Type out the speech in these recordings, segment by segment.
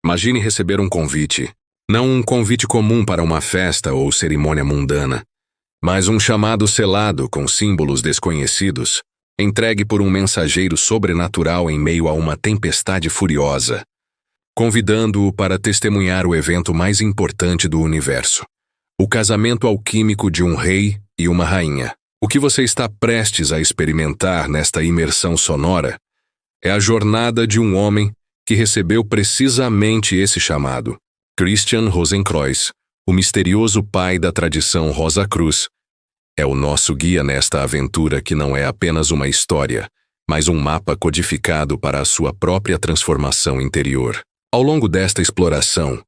Imagine receber um convite. Não um convite comum para uma festa ou cerimônia mundana, mas um chamado selado com símbolos desconhecidos, entregue por um mensageiro sobrenatural em meio a uma tempestade furiosa, convidando-o para testemunhar o evento mais importante do universo, o casamento alquímico de um rei e uma rainha. O que você está prestes a experimentar nesta imersão sonora é a jornada de um homem que recebeu precisamente esse chamado. Christian Rosenkreuz, o misterioso pai da tradição Rosa Cruz, é o nosso guia nesta aventura que não é apenas uma história, mas um mapa codificado para a sua própria transformação interior. Ao longo desta exploração,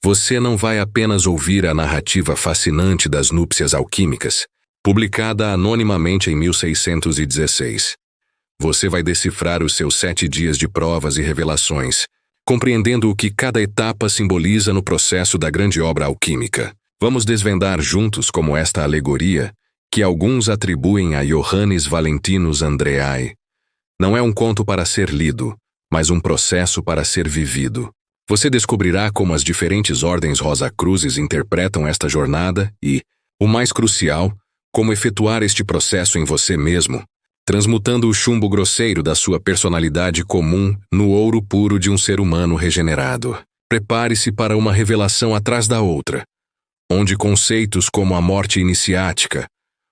você não vai apenas ouvir a narrativa fascinante das núpcias alquímicas, publicada anonimamente em 1616. Você vai decifrar os seus 7 dias de provas e revelações, compreendendo o que cada etapa simboliza no processo da grande obra alquímica. Vamos desvendar juntos como esta alegoria, que alguns atribuem a Johannes Valentinus Andreae, não é um conto para ser lido, mas um processo para ser vivido. Você descobrirá como as diferentes ordens Rosa-Cruzes interpretam esta jornada e, o mais crucial, como efetuar este processo em você mesmo, transmutando o chumbo grosseiro da sua personalidade comum no ouro puro de um ser humano regenerado. Prepare-se para uma revelação atrás da outra, onde conceitos como a morte iniciática,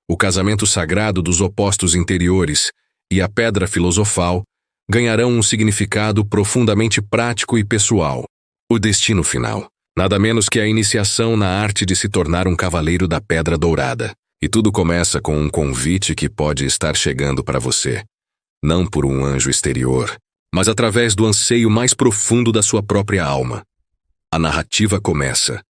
o casamento sagrado dos opostos interiores e a pedra filosofal ganharão um significado profundamente prático e pessoal. O destino final, nada menos que a iniciação na arte de se tornar um cavaleiro da Pedra Dourada. E tudo começa com um convite que pode estar chegando para você, não por um anjo exterior, mas através do anseio mais profundo da sua própria alma. A narrativa começa,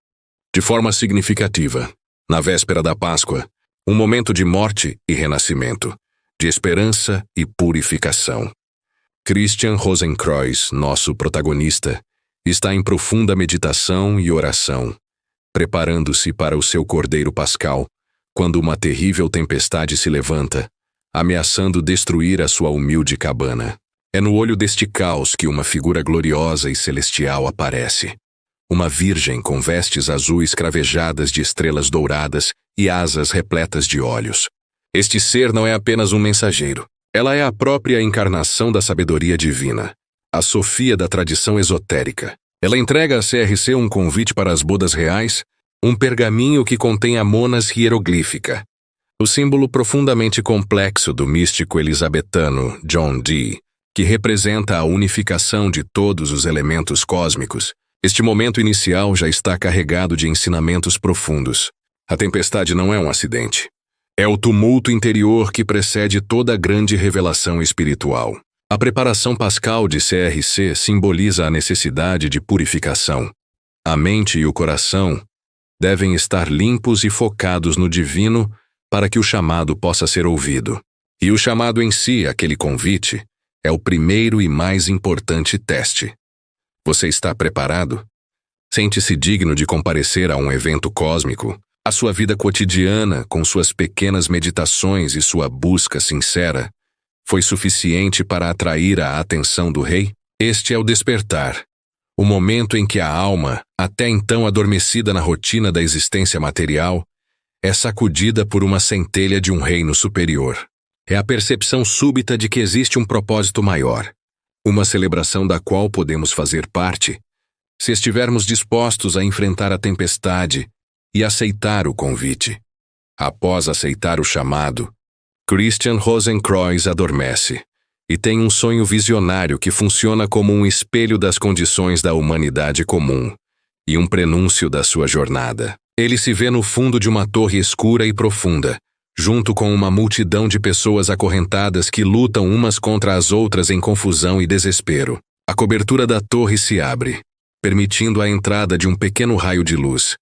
de forma significativa, na véspera da Páscoa, um momento de morte e renascimento, de esperança e purificação. Christian Rosenkreuz, nosso protagonista, está em profunda meditação e oração, preparando-se para o seu cordeiro pascal, quando uma terrível tempestade se levanta, ameaçando destruir a sua humilde cabana. É no olho deste caos que uma figura gloriosa e celestial aparece. Uma virgem com vestes azuis cravejadas de estrelas douradas e asas repletas de olhos. Este ser não é apenas um mensageiro. Ela é a própria encarnação da sabedoria divina, a Sofia da tradição esotérica. Ela entrega a CRC um convite para as bodas reais, um pergaminho que contém a monas hieroglífica, o símbolo profundamente complexo do místico elisabetano John Dee, que representa a unificação de todos os elementos cósmicos. Este momento inicial já está carregado de ensinamentos profundos. A tempestade não é um acidente. É o tumulto interior que precede toda grande revelação espiritual. A preparação pascal de CRC simboliza a necessidade de purificação. A mente e o coração devem estar limpos e focados no divino para que o chamado possa ser ouvido. E o chamado em si, aquele convite, é o primeiro e mais importante teste. Você está preparado? Sente-se digno de comparecer a um evento cósmico? A sua vida cotidiana, com suas pequenas meditações e sua busca sincera, foi suficiente para atrair a atenção do rei? Este é o despertar. O momento em que a alma, até então adormecida na rotina da existência material, é sacudida por uma centelha de um reino superior. É a percepção súbita de que existe um propósito maior, uma celebração da qual podemos fazer parte, se estivermos dispostos a enfrentar a tempestade e aceitar o convite. Após aceitar o chamado, Christian Rosenkreuz adormece e tem um sonho visionário que funciona como um espelho das condições da humanidade comum e um prenúncio da sua jornada. Ele se vê no fundo de uma torre escura e profunda, junto com uma multidão de pessoas acorrentadas que lutam umas contra as outras em confusão e desespero. A cobertura da torre se abre, permitindo a entrada de um pequeno raio de luz.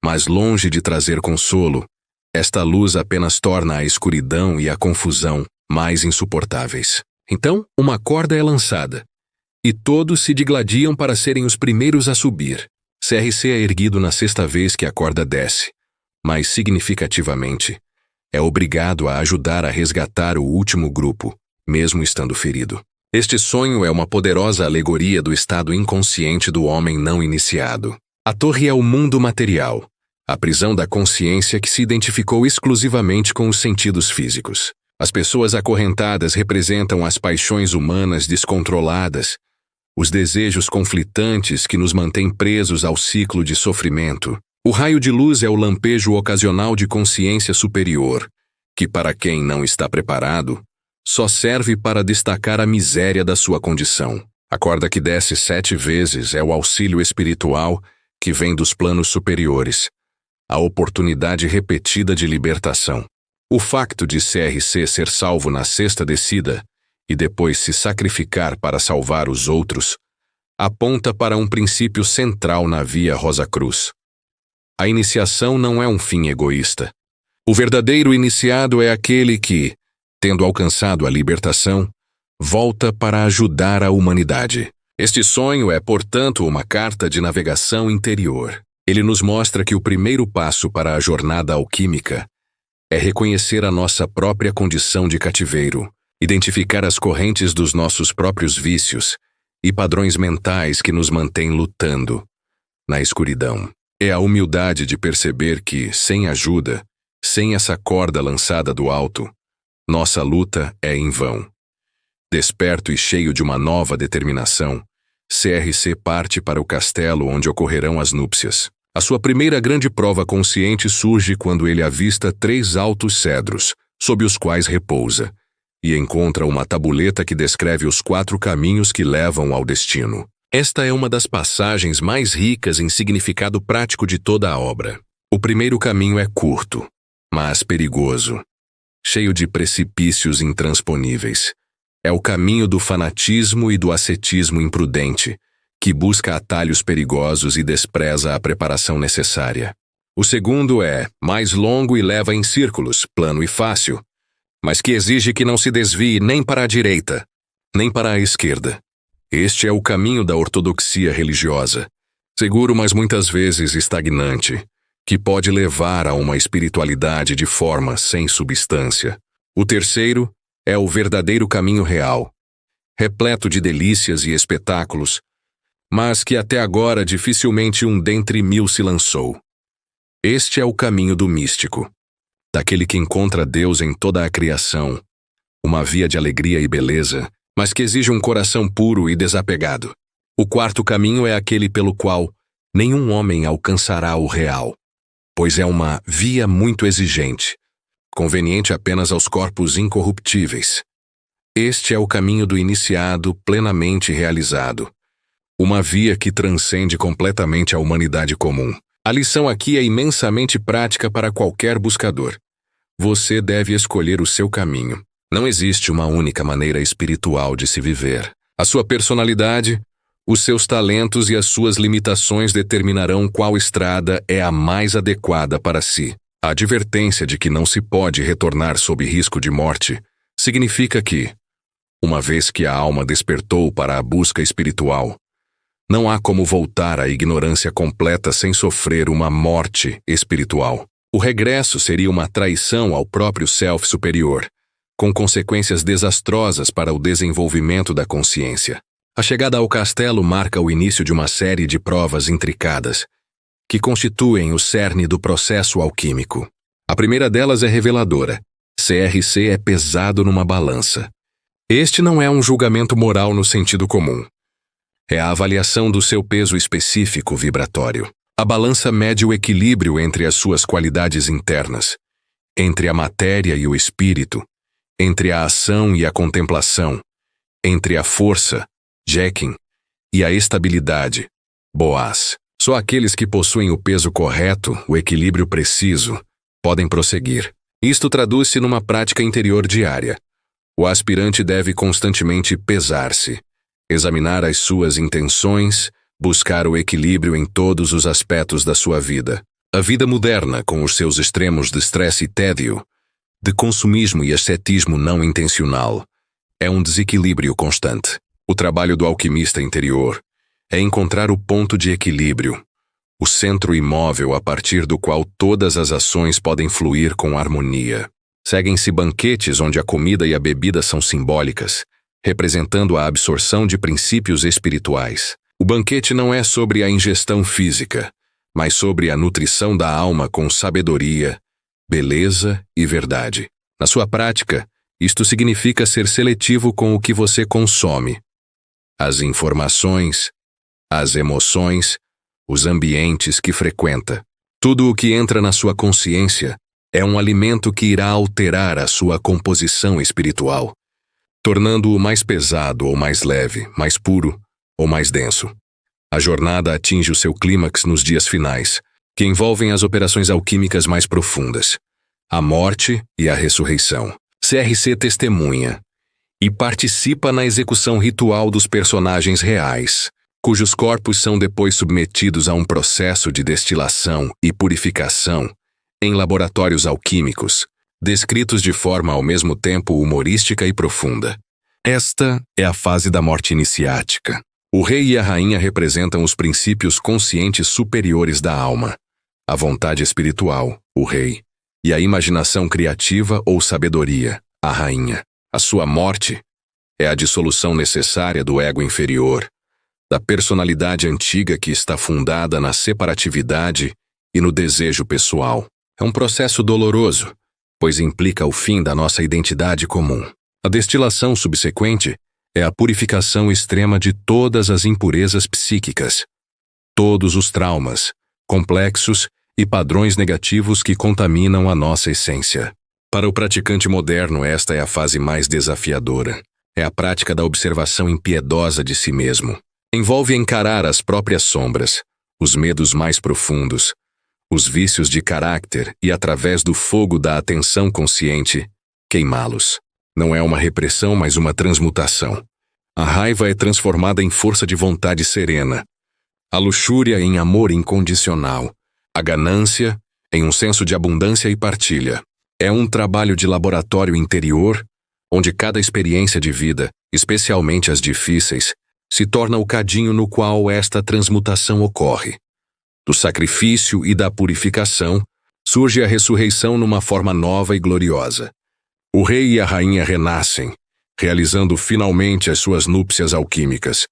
Mas longe de trazer consolo, esta luz apenas torna a escuridão e a confusão mais insuportáveis. Então, uma corda é lançada, e todos se digladiam para serem os primeiros a subir. CRC é erguido na 6ª vez que a corda desce, mas significativamente, é obrigado a ajudar a resgatar o último grupo, mesmo estando ferido. Este sonho é uma poderosa alegoria do estado inconsciente do homem não iniciado. A torre é o mundo material, a prisão da consciência que se identificou exclusivamente com os sentidos físicos. As pessoas acorrentadas representam as paixões humanas descontroladas, os desejos conflitantes que nos mantêm presos ao ciclo de sofrimento. O raio de luz é o lampejo ocasional de consciência superior, que para quem não está preparado, só serve para destacar a miséria da sua condição. A corda que desce 7 vezes é o auxílio espiritual que vem dos planos superiores, a oportunidade repetida de libertação. O facto de CRC ser salvo na 6ª descida e depois se sacrificar para salvar os outros, aponta para um princípio central na via Rosa Cruz. A iniciação não é um fim egoísta. O verdadeiro iniciado é aquele que, tendo alcançado a libertação, volta para ajudar a humanidade. Este sonho é, portanto, uma carta de navegação interior. Ele nos mostra que o primeiro passo para a jornada alquímica é reconhecer a nossa própria condição de cativeiro, identificar as correntes dos nossos próprios vícios e padrões mentais que nos mantêm lutando na escuridão. É a humildade de perceber que, sem ajuda, sem essa corda lançada do alto, nossa luta é em vão. Desperto e cheio de uma nova determinação, CRC parte para o castelo onde ocorrerão as núpcias. A sua primeira grande prova consciente surge quando ele avista 3 altos cedros, sob os quais repousa, e encontra uma tabuleta que descreve os 4 caminhos que levam ao destino. Esta é uma das passagens mais ricas em significado prático de toda a obra. O primeiro caminho é curto, mas perigoso, cheio de precipícios intransponíveis. É o caminho do fanatismo e do ascetismo imprudente, que busca atalhos perigosos e despreza a preparação necessária. O segundo é mais longo e leva em círculos, plano e fácil, mas que exige que não se desvie nem para a direita, nem para a esquerda. Este é o caminho da ortodoxia religiosa, seguro mas muitas vezes estagnante, que pode levar a uma espiritualidade de forma sem substância. O terceiro é o verdadeiro caminho real, repleto de delícias e espetáculos, mas que até agora dificilmente um dentre 1000 se lançou. Este é o caminho do místico, daquele que encontra Deus em toda a criação, uma via de alegria e beleza, mas que exige um coração puro e desapegado. O quarto caminho é aquele pelo qual nenhum homem alcançará o real, pois é uma via muito exigente, conveniente apenas aos corpos incorruptíveis. Este é o caminho do iniciado plenamente realizado, uma via que transcende completamente a humanidade comum. A lição aqui é imensamente prática para qualquer buscador. Você deve escolher o seu caminho. Não existe uma única maneira espiritual de se viver. A sua personalidade, os seus talentos e as suas limitações determinarão qual estrada é a mais adequada para si. A advertência de que não se pode retornar sob risco de morte significa que, uma vez que a alma despertou para a busca espiritual, não há como voltar à ignorância completa sem sofrer uma morte espiritual. O regresso seria uma traição ao próprio self superior, com consequências desastrosas para o desenvolvimento da consciência. A chegada ao castelo marca o início de uma série de provas intricadas, que constituem o cerne do processo alquímico. A primeira delas é reveladora. CRC é pesado numa balança. Este não é um julgamento moral no sentido comum. É a avaliação do seu peso específico vibratório. A balança mede o equilíbrio entre as suas qualidades internas, entre a matéria e o espírito, entre a ação e a contemplação, entre a força, Jekin, e a estabilidade, Boaz. Só aqueles que possuem o peso correto, o equilíbrio preciso, podem prosseguir. Isto traduz-se numa prática interior diária. O aspirante deve constantemente pesar-se, examinar as suas intenções, buscar o equilíbrio em todos os aspectos da sua vida. A vida moderna, com os seus extremos de estresse e tédio, de consumismo e ascetismo não intencional, é um desequilíbrio constante. O trabalho do alquimista interior é encontrar o ponto de equilíbrio, o centro imóvel a partir do qual todas as ações podem fluir com harmonia. Seguem-se banquetes onde a comida e a bebida são simbólicas, representando a absorção de princípios espirituais. O banquete não é sobre a ingestão física, mas sobre a nutrição da alma com sabedoria, beleza e verdade. Na sua prática, isto significa ser seletivo com o que você consome. As informações, as emoções, os ambientes que frequenta. Tudo o que entra na sua consciência é um alimento que irá alterar a sua composição espiritual, tornando-o mais pesado ou mais leve, mais puro ou mais denso. A jornada atinge o seu clímax nos dias finais, que envolvem as operações alquímicas mais profundas, a morte e a ressurreição. CRC testemunha e participa na execução ritual dos personagens reais, cujos corpos são depois submetidos a um processo de destilação e purificação em laboratórios alquímicos, descritos de forma ao mesmo tempo humorística e profunda. Esta é a fase da morte iniciática. O rei e a rainha representam os princípios conscientes superiores da alma, a vontade espiritual, o rei, e a imaginação criativa ou sabedoria, a rainha. A sua morte é a dissolução necessária do ego inferior, da personalidade antiga que está fundada na separatividade e no desejo pessoal. É um processo doloroso, pois implica o fim da nossa identidade comum. A destilação subsequente é a purificação extrema de todas as impurezas psíquicas, todos os traumas, complexos e padrões negativos que contaminam a nossa essência. Para o praticante moderno, esta é a fase mais desafiadora. É a prática da observação impiedosa de si mesmo. Envolve encarar as próprias sombras, os medos mais profundos, os vícios de caráter e, através do fogo da atenção consciente, queimá-los. Não é uma repressão, mas uma transmutação. A raiva é transformada em força de vontade serena, a luxúria em amor incondicional, a ganância em um senso de abundância e partilha. É um trabalho de laboratório interior, onde cada experiência de vida, especialmente as difíceis, se torna o cadinho no qual esta transmutação ocorre. Do sacrifício e da purificação, surge a ressurreição numa forma nova e gloriosa. O rei e a rainha renascem, realizando finalmente as suas núpcias alquímicas.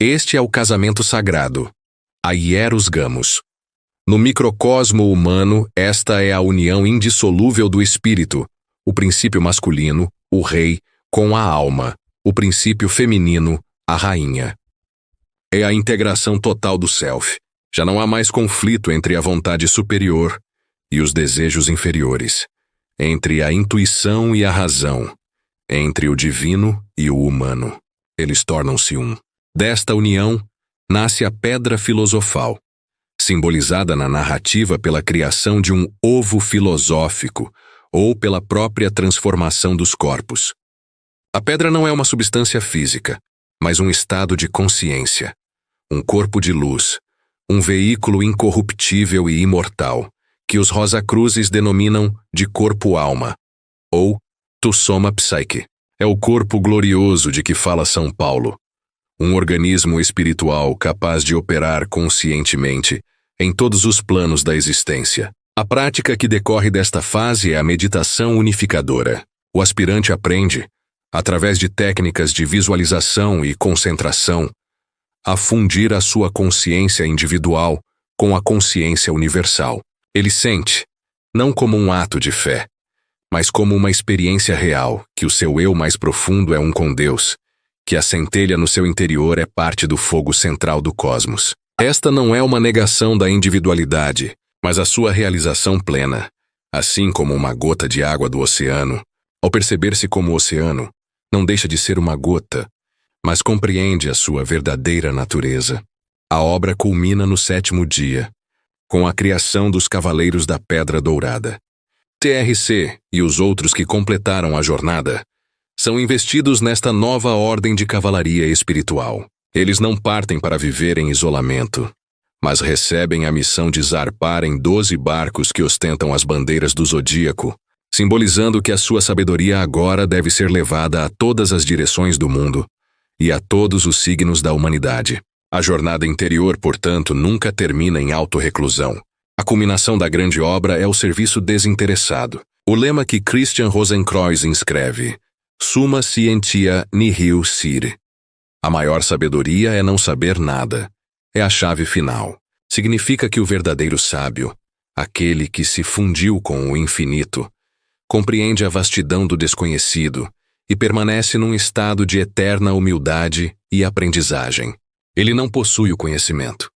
Este é o casamento sagrado, a hieros gamos. No microcosmo humano, esta é a união indissolúvel do espírito, o princípio masculino, o rei, com a alma, o princípio feminino, a rainha. É a integração total do self. Já não há mais conflito entre a vontade superior e os desejos inferiores, entre a intuição e a razão, entre o divino e o humano. Eles tornam-se um. Desta união, nasce a pedra filosofal, simbolizada na narrativa pela criação de um ovo filosófico ou pela própria transformação dos corpos. A pedra não é uma substância física, mas um estado de consciência, um corpo de luz, um veículo incorruptível e imortal, que os Rosacruzes denominam de corpo-alma, ou tu soma psyche. É o corpo glorioso de que fala São Paulo, um organismo espiritual capaz de operar conscientemente em todos os planos da existência. A prática que decorre desta fase é a meditação unificadora. O aspirante aprende, através de técnicas de visualização e concentração, a fundir a sua consciência individual com a consciência universal. Ele sente, não como um ato de fé, mas como uma experiência real, que o seu eu mais profundo é um com Deus, que a centelha no seu interior é parte do fogo central do cosmos. Esta não é uma negação da individualidade, mas a sua realização plena, assim como uma gota de água do oceano. Ao perceber-se como oceano, não deixa de ser uma gota, mas compreende a sua verdadeira natureza. A obra culmina no 7º dia, com a criação dos Cavaleiros da Pedra Dourada. TRC e os outros que completaram a jornada são investidos nesta nova ordem de cavalaria espiritual. Eles não partem para viver em isolamento, mas recebem a missão de zarpar em 12 barcos que ostentam as bandeiras do zodíaco, simbolizando que a sua sabedoria agora deve ser levada a todas as direções do mundo e a todos os signos da humanidade. A jornada interior, portanto, nunca termina em autorreclusão. A culminação da grande obra é o serviço desinteressado. O lema que Christian Rosenkreuz inscreve, Summa scientia nihil sire. A maior sabedoria é não saber nada. É a chave final. Significa que o verdadeiro sábio, aquele que se fundiu com o infinito, compreende a vastidão do desconhecido e permanece num estado de eterna humildade e aprendizagem. Ele não possui o conhecimento.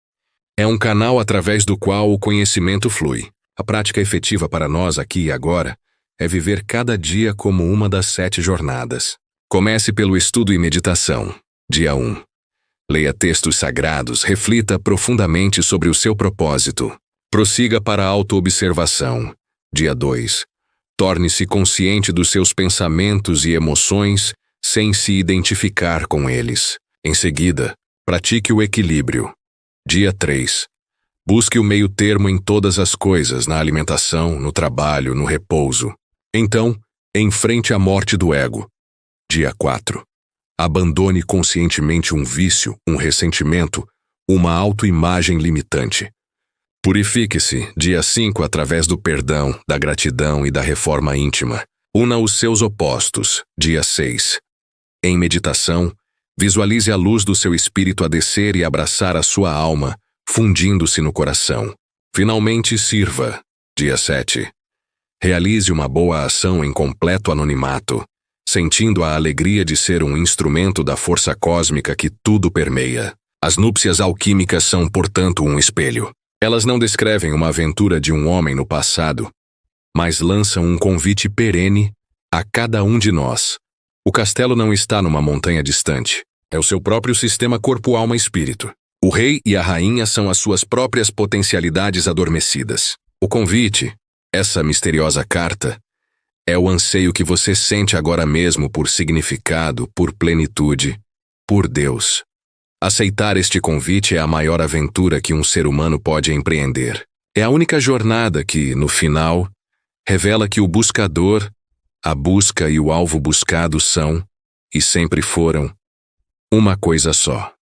É um canal através do qual o conhecimento flui. A prática efetiva para nós aqui e agora é viver cada dia como uma das 7 jornadas. Comece pelo estudo e meditação. Dia 1. Leia textos sagrados, reflita profundamente sobre o seu propósito. Prossiga para a autoobservação. Dia 2. Torne-se consciente dos seus pensamentos e emoções sem se identificar com eles. Em seguida, pratique o equilíbrio. Dia 3. Busque o meio termo em todas as coisas, na alimentação, no trabalho, no repouso. Então, enfrente a morte do ego. Dia 4. Abandone conscientemente um vício, um ressentimento, uma autoimagem limitante. Purifique-se, dia 5, através do perdão, da gratidão e da reforma íntima. Una os seus opostos, dia 6. Em meditação, visualize a luz do seu espírito a descer e abraçar a sua alma, fundindo-se no coração. Finalmente sirva, dia 7. Realize uma boa ação em completo anonimato, sentindo a alegria de ser um instrumento da força cósmica que tudo permeia. As núpcias alquímicas são, portanto, um espelho. Elas não descrevem uma aventura de um homem no passado, mas lançam um convite perene a cada um de nós. O castelo não está numa montanha distante. É o seu próprio sistema corpo-alma-espírito. O rei e a rainha são as suas próprias potencialidades adormecidas. O convite, essa misteriosa carta, é o anseio que você sente agora mesmo por significado, por plenitude, por Deus. Aceitar este convite é a maior aventura que um ser humano pode empreender. É a única jornada que, no final, revela que o buscador, a busca e o alvo buscado são, e sempre foram, uma coisa só.